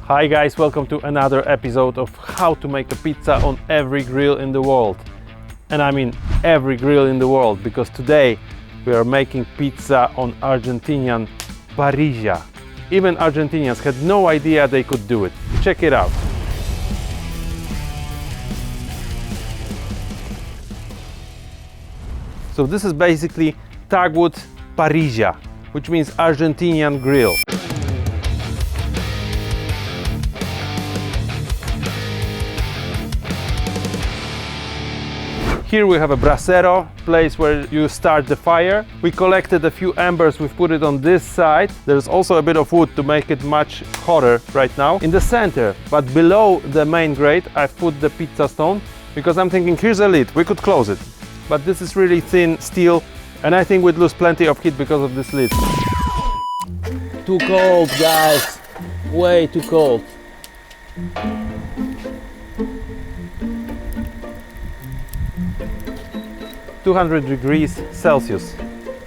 Hi guys, welcome to another episode of how to make a pizza on every grill in the world. And I mean every grill in the world, because today we are making pizza on Argentinian parilla. Even Argentinians had no idea they could do it. Check it out. So this is basically Tagwood parilla, which means Argentinian grill. Here we have a brasero, place where you start the fire. We collected a few embers, we've put it on this side. There's also a bit of wood to make it much hotter right now. In the center, but below the main grate, I've put the pizza stone, because I'm thinking here's a lid, we could close it. But this is really thin steel, and I think we'd lose plenty of heat because of this lid. Too cold, guys, way too cold. 200 degrees Celsius.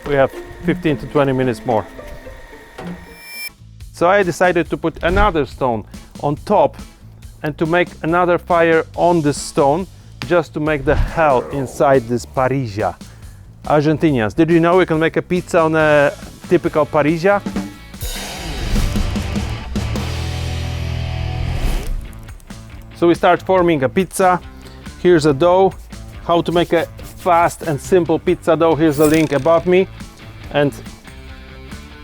We have 15 to 20 minutes more. So I decided to put another stone on top and to make another fire on this stone, just to make the hell inside this parilla. Argentinians, did you know we can make a pizza on a typical parilla? So we start forming a pizza. Here's a dough. How to make a fast and simple pizza dough, here's a link above me. And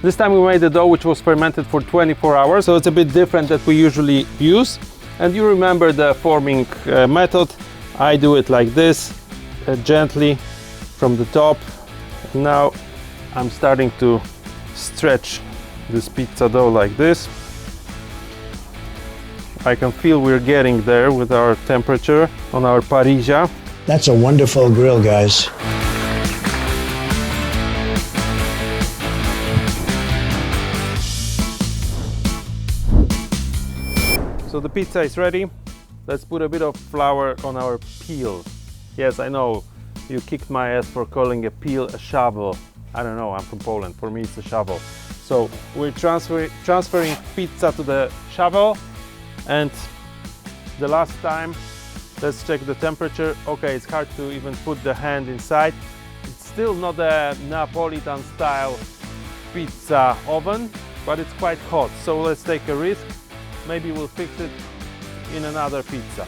this time we made the dough which was fermented for 24 hours, so it's a bit different that we usually use. And you remember the forming method. I do it like this, gently from the top. And now I'm starting to stretch this pizza dough like this. I can feel we're getting there with our temperature on our parilla. That's a wonderful grill, guys. So the pizza is ready. Let's put a bit of flour on our peel. Yes, I know you kicked my ass for calling a peel a shovel. I don't know, I'm from Poland. For me, it's a shovel. So we're transferring pizza to the shovel. And the last time, let's check the temperature. Okay, it's hard to even put the hand inside. It's still not a Napolitan style pizza oven, but it's quite hot. So let's take a risk. Maybe we'll fix it in another pizza.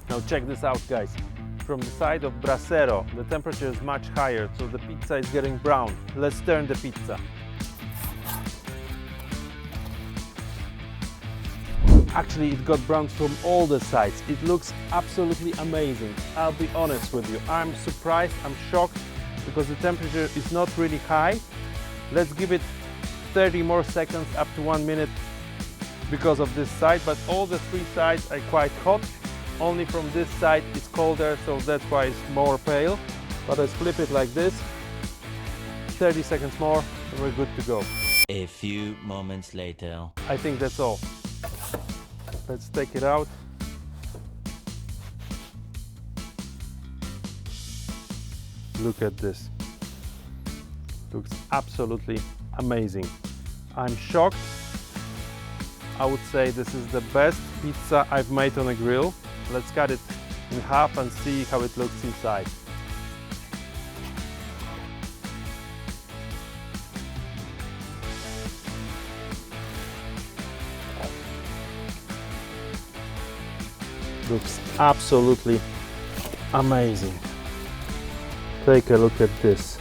Now check this out, guys. From the side of brasero, the temperature is much higher, so the pizza is getting brown. Let's turn the pizza. Actually, it got brown from all the sides. It looks absolutely amazing. I'll be honest with you. I'm surprised, I'm shocked, because the temperature is not really high. Let's give it 30 more seconds, up to 1 minute, because of this side, but all the three sides are quite hot. Only from this side it's colder, so that's why it's more pale. But let's flip it like this. 30 seconds more and we're good to go. A few moments later. I think that's all. Let's take it out. Look at this. Looks absolutely amazing. I'm shocked. I would say this is the best pizza I've made on a grill. Let's cut it in half and see how it looks inside. Looks absolutely amazing. Take a look at this.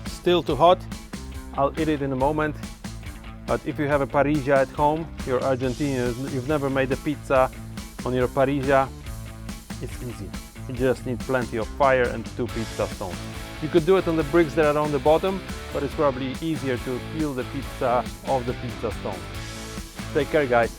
Still too hot. I'll eat it in a moment. But if you have a parilla at home, you're Argentinian, you've never made a pizza on your parilla, it's easy. You just need plenty of fire and 2 pizza stones. You could do it on the bricks that are on the bottom, but it's probably easier to peel the pizza off the pizza stone. Take care, guys.